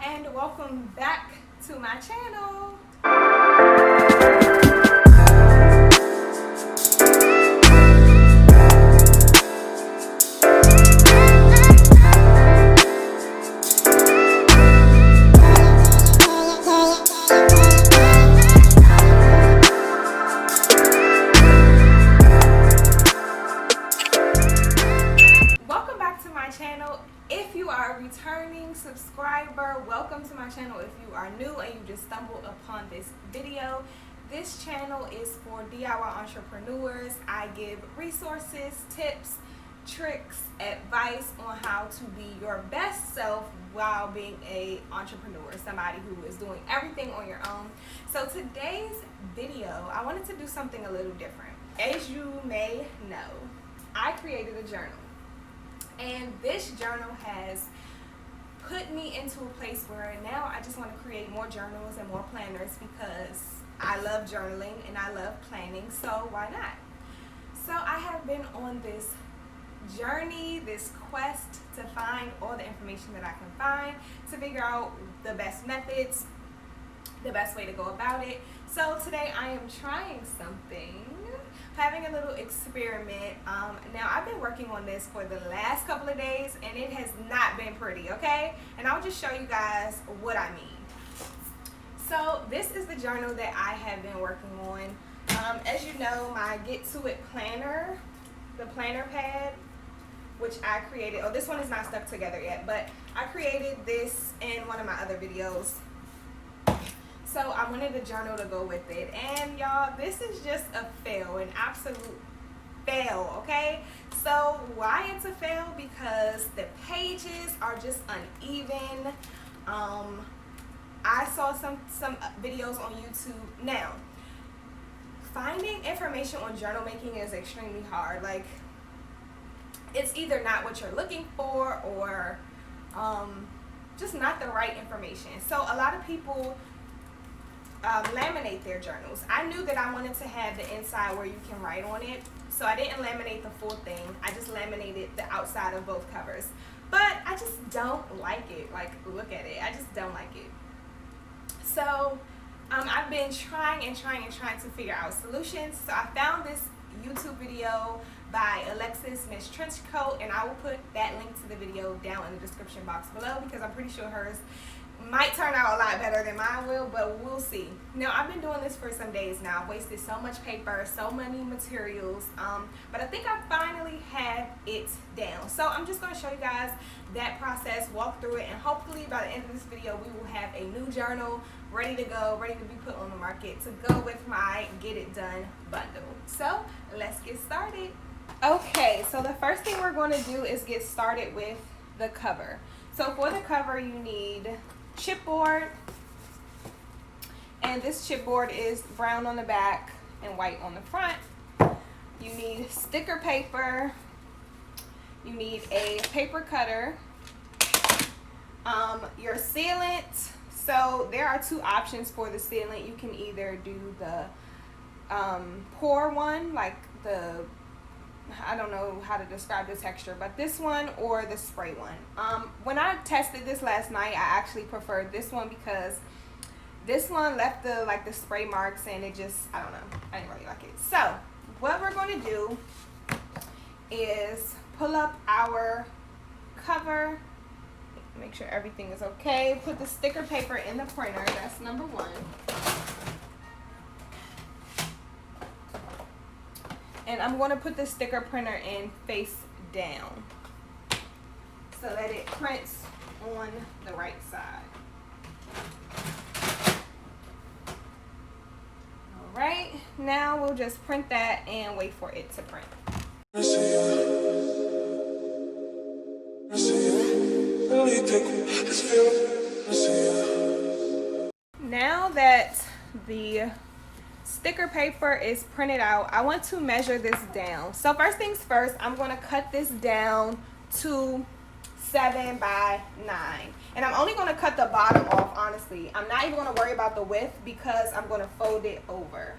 and welcome back to my channel. Welcome back to my channel. If you are a returning subscriber, welcome to my channel. If you are new and you just stumbled upon this video, this channel is for DIY entrepreneurs. I give resources, tips, tricks, advice on how to be your best self while being an entrepreneur, somebody who is doing everything on your own. So today's video, I wanted to do something a little different. As you may know, I created a journal. And this journal has put me into a place where now I just want to create more journals and more planners because I love journaling and I love planning, so why not? So I have been on this journey, this quest to find all the information that I can find, to figure out the best methods, the best way to go about it. So today I am trying something, having a little experiment. Now I've been working on this for the last couple of days and it has not been pretty, okay? And I'll just show you guys what I mean. So this is the journal that I have been working on. As you know, my Get To It planner, the planner pad, which I created, this one is not stuck together yet, but I created this in one of my other videos. So I wanted a journal to go with it, and y'all, this is just a fail, an absolute fail, okay? So why it's a fail? Because the pages are just uneven. I saw some videos on YouTube. Now, finding information on journal making is extremely hard. Like, it's either not what you're looking for or just not the right information. So a lot of people laminate their journals. I knew that I wanted to have the inside where you can write on it, so I didn't laminate the full thing. I just laminated the outside of both covers, but I just don't like it. Like, look at it, I just don't like it. So I've been trying to figure out solutions. So I found this YouTube video by Alexis Miss Trenchcoat, and I will put that link to the video down in the description box below because I'm pretty sure hers might turn out a lot better than mine will, but we'll see. Now, I've been doing this for some days now. I've wasted so much paper, so many materials, but I think I finally have it down. So I'm just going to show you guys that process, walk through it, and hopefully by the end of this video we will have a new journal ready to go, ready to be put on the market to go with my Get It Done bundle. So let's get started. Okay, so the first thing we're going to do is get started with the cover. So for the cover you need chipboard, and this chipboard is brown on the back and white on the front. You need sticker paper, you need a paper cutter, your sealant. So there are two options for the sealant. You can either do the pour one, like the, I don't know how to describe the texture, but this one, or the spray one. When I tested this last night, I actually preferred this one because this one left the spray marks, and it just, I don't know, I didn't really like it. So what we're going to do is pull up our cover, make sure everything is okay, put the sticker paper in the printer. That's number one. And I'm going to put the sticker printer in face down so that it prints on the right side. Alright, now we'll just print that and wait for it to print. Now that the sticker paper is printed out, I want to measure this down. So first things first, I'm going to cut this down to 7 by 9, and I'm only going to cut the bottom off. Honestly, I'm not even going to worry about the width because I'm going to fold it over.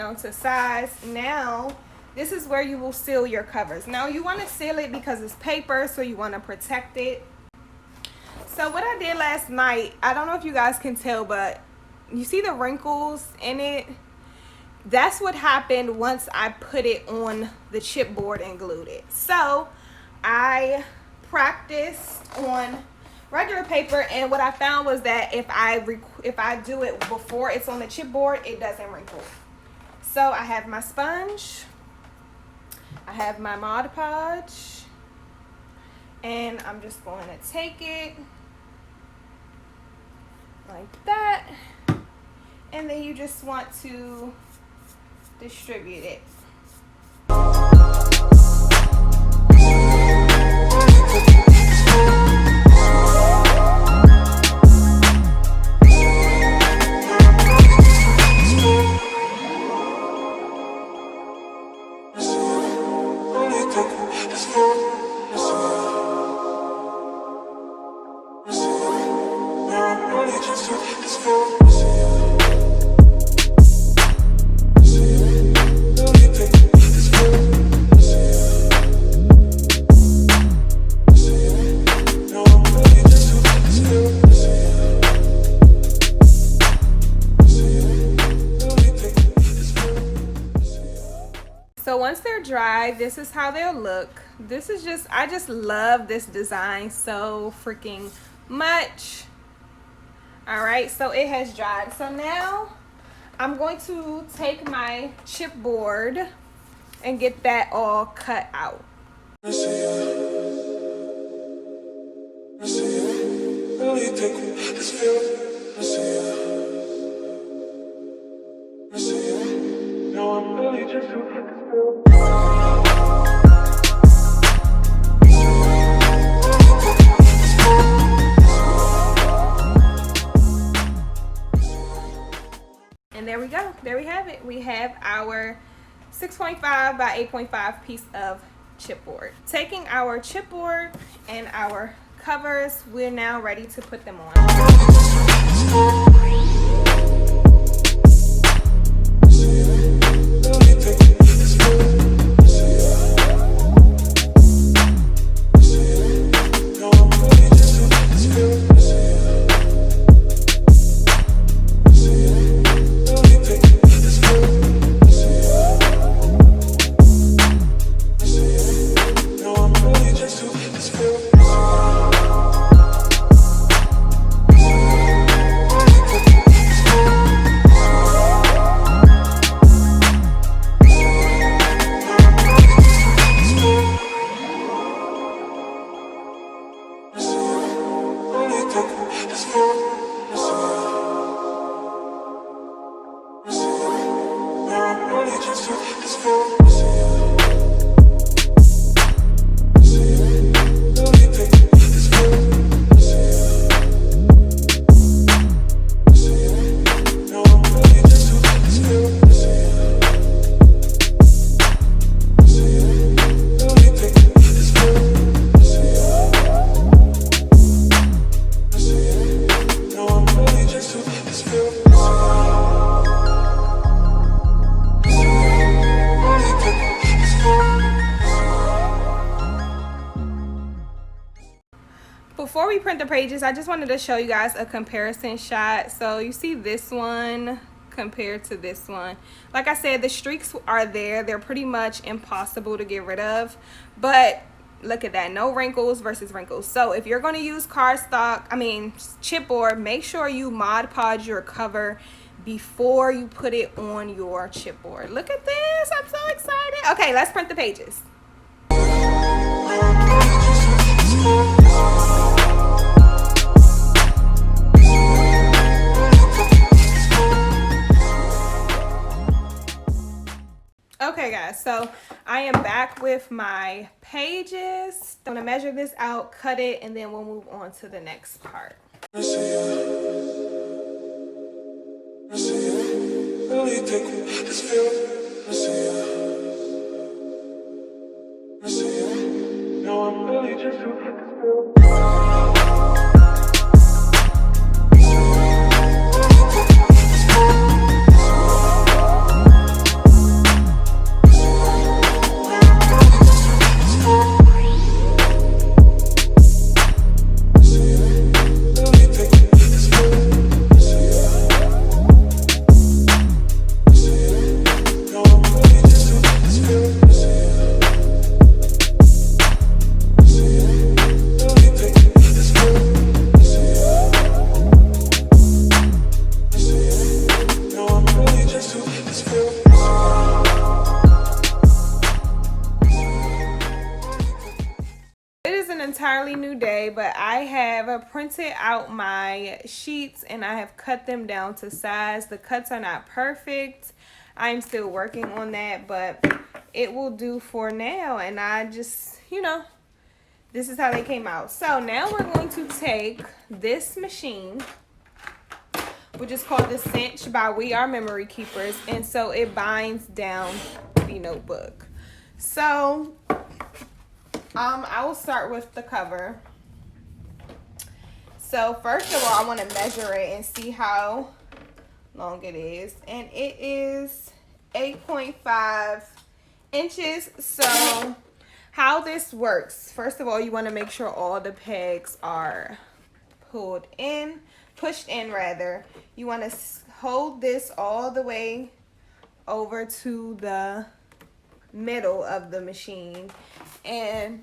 down to size. Now, this is where you will seal your covers. Now, you want to seal it because it's paper, so you want to protect it. So what I did last night, I don't know if you guys can tell, but you see the wrinkles in it? That's what happened once I put it on the chipboard and glued it. So I practiced on regular paper, and what I found was that if I do it before it's on the chipboard, it doesn't wrinkle. So I have my sponge, I have my Mod Podge, and I'm just going to take it like that, and then you just want to distribute it. So once they're dry, this is how they'll look. This is just, I just love this design so freaking much. All right, so it has dried. So now I'm going to take my chipboard and get that all cut out. And there we go. There we have it. We have our 6.5 by 8.5 piece of chipboard. Taking our chipboard and our covers, we're now ready to put them on. Before we print the pages, I just wanted to show you guys a comparison shot. So you see this one compared to this one. Like I said, the streaks are there. They're pretty much impossible to get rid of. But look at that, no wrinkles versus wrinkles. So if you're going to use chipboard, make sure you Mod Podge your cover before you put it on your chipboard. Look at this, I'm so excited. Okay, let's print the pages. Okay guys, so I am back with my pages. I'm gonna measure this out, cut it, and then we'll move on to the next part. entirely new day, but I have printed out my sheets and I have cut them down to size. The cuts are not perfect. I'm still working on that, but it will do for now. And I just, this is how they came out. So now we're going to take this machine, which is called the Cinch by We Are Memory Keepers, and so it binds down the notebook. So I will start with the cover. So first of all, I want to measure it and see how long it is, and it is 8.5 inches. So how this works, first of all, you want to make sure all the pegs are pushed in. You want to hold this all the way over to the middle of the machine, and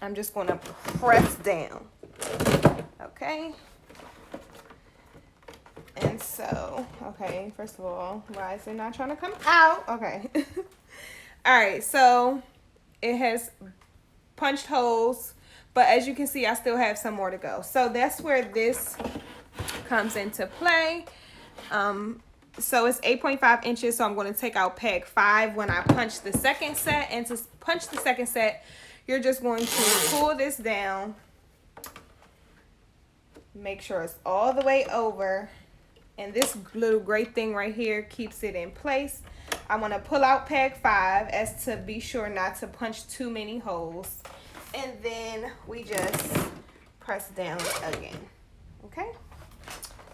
I'm just going to press down. Okay. And so, okay, first of all, why is it not trying to come out? Okay. All right, so it has punched holes, but as you can see, I still have some more to go. So that's where this comes into play. So it's 8.5 inches, so I'm going to take out peg 5 when I punch the second set. And to punch the second set, you're just going to pull this down, make sure it's all the way over, and this little gray thing right here keeps it in place. I want to pull out peg 5 as to be sure not to punch too many holes, and then we just press down again. Okay,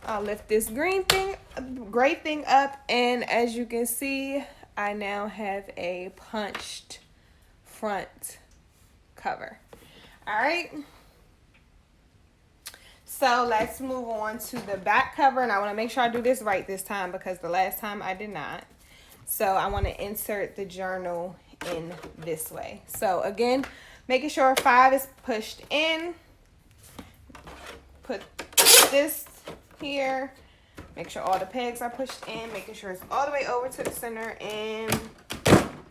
I'll lift this gray thing up, and as you can see, I now have a punched front cover. All right, so let's move on to the back cover, and I want to make sure I do this right this time because the last time I did not. So I want to insert the journal in this way. So again, making sure 5 is pushed in. Put this here. Make sure all the pegs are pushed in. Making sure it's all the way over to the center and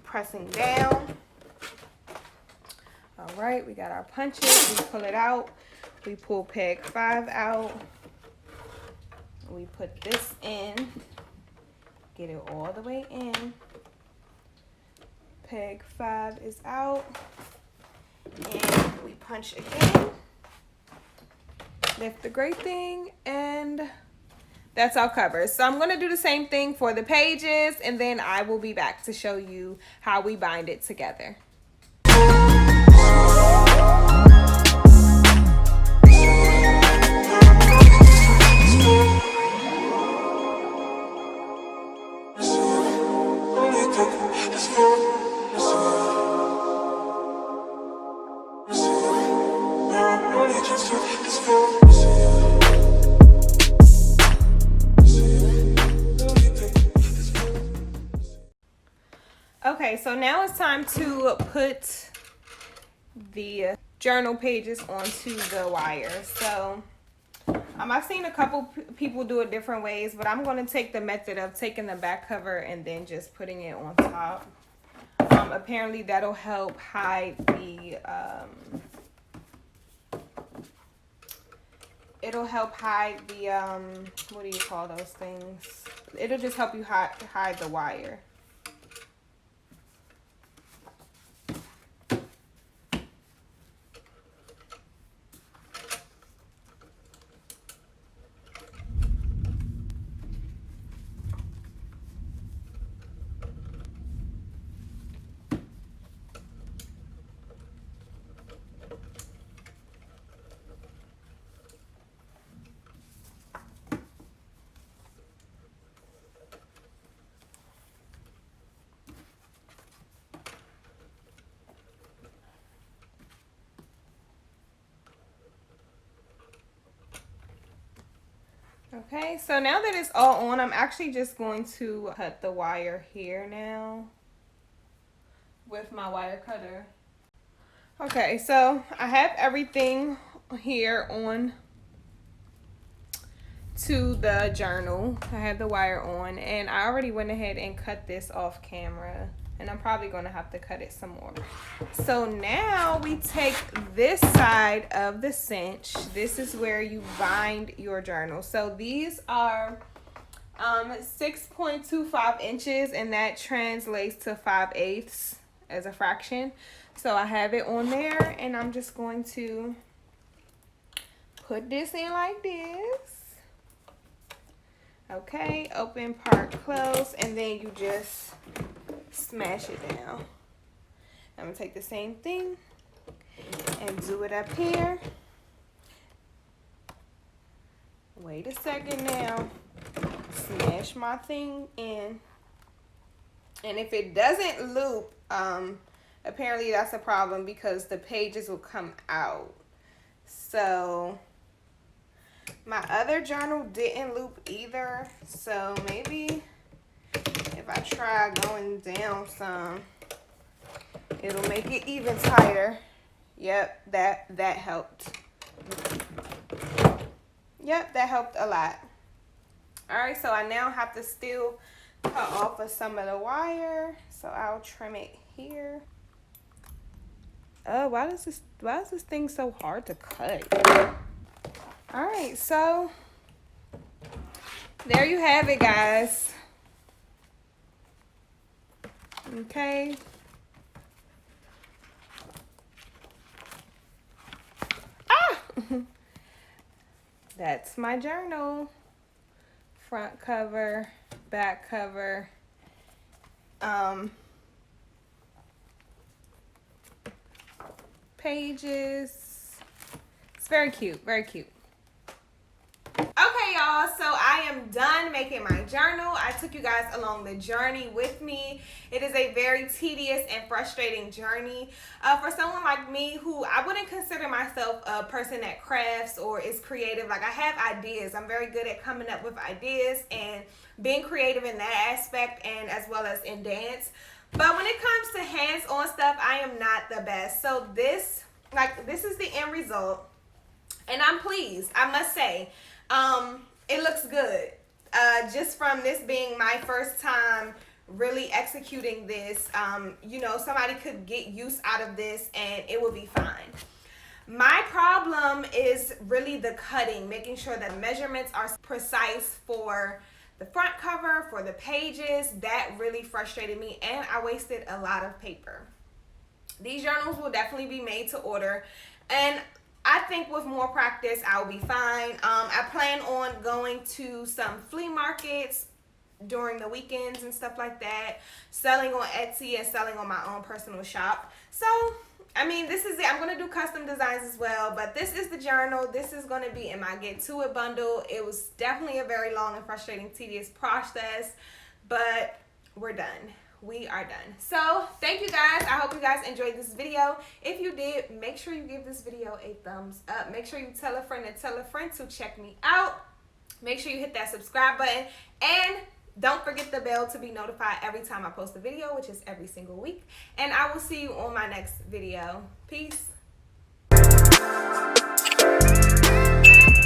pressing down. All right, we got our punches. We pull it out. We pull peg 5 out. We put this in. Get it all the way in. Peg 5 is out. And we punch again. Lift the gray thing, and that's our cover. So I'm going to do the same thing for the pages, and then I will be back to show you how we bind it together. Okay, so now it's time to put the journal pages onto the wire. So I've seen a couple people do it different ways, but I'm going to take the method of taking the back cover and then just putting it on top. Apparently that'll help hide the what do you call those things? It'll just help you hide the wire. Okay, so now that it's all on, I'm actually just going to cut the wire here now with my wire cutter. Okay, so I have everything here on to the journal. I have the wire on, and I already went ahead and cut this off camera, And I'm probably going to have to cut it some more. So now we take this side of the cinch. This is where you bind your journal. So these are 6.25 inches, and that translates to 5/8 as a fraction. So I have it on there, and I'm just going to put this in like this. Okay, open, part, close, and then you just smash it down. I'm gonna take the same thing and do it up here. Wait a second now. Smash my thing in. And if it doesn't loop, apparently that's a problem because the pages will come out. So my other journal didn't loop either, so maybe if I try going down some, it'll make it even tighter. Yep, that helped. Yep, that helped a lot. All right, so I now have to still cut off of some of the wire, so I'll trim it here. Oh, why is this thing so hard to cut? All right, so there you have it, guys. Okay. Ah! That's my journal. Front cover, back cover. Pages. It's very cute, very cute. Okay, y'all, so I am done making my journal. I took you guys along the journey with me. It is a very tedious and frustrating journey. For someone like me who I wouldn't consider myself a person that crafts or is creative. Like, I have ideas. I'm very good at coming up with ideas and being creative in that aspect, and as well as in dance. But when it comes to hands-on stuff, I am not the best. So this is the end result, and I'm pleased, I must say. It looks good. Just from this being my first time really executing this, you know, somebody could get use out of this and it will be fine. My problem is really the cutting, making sure that measurements are precise for the front cover, for the pages. That really frustrated me, and I wasted a lot of paper. These journals will definitely be made to order, and I think with more practice, I'll be fine. I plan on going to some flea markets during the weekends and stuff like that, selling on Etsy and selling on my own personal shop. So, I mean, this is it. I'm going to do custom designs as well, but this is the journal. This is going to be in my Get To It bundle. It was definitely a very long and frustrating, tedious process, but we're done. We are done. So thank you guys. I hope you guys enjoyed this video. If you did, make sure you give this video a thumbs up. Make sure you tell a friend and tell a friend to check me out. Make sure you hit that subscribe button, and don't forget the bell to be notified every time I post a video, which is every single week. And I will see you on my next video. Peace.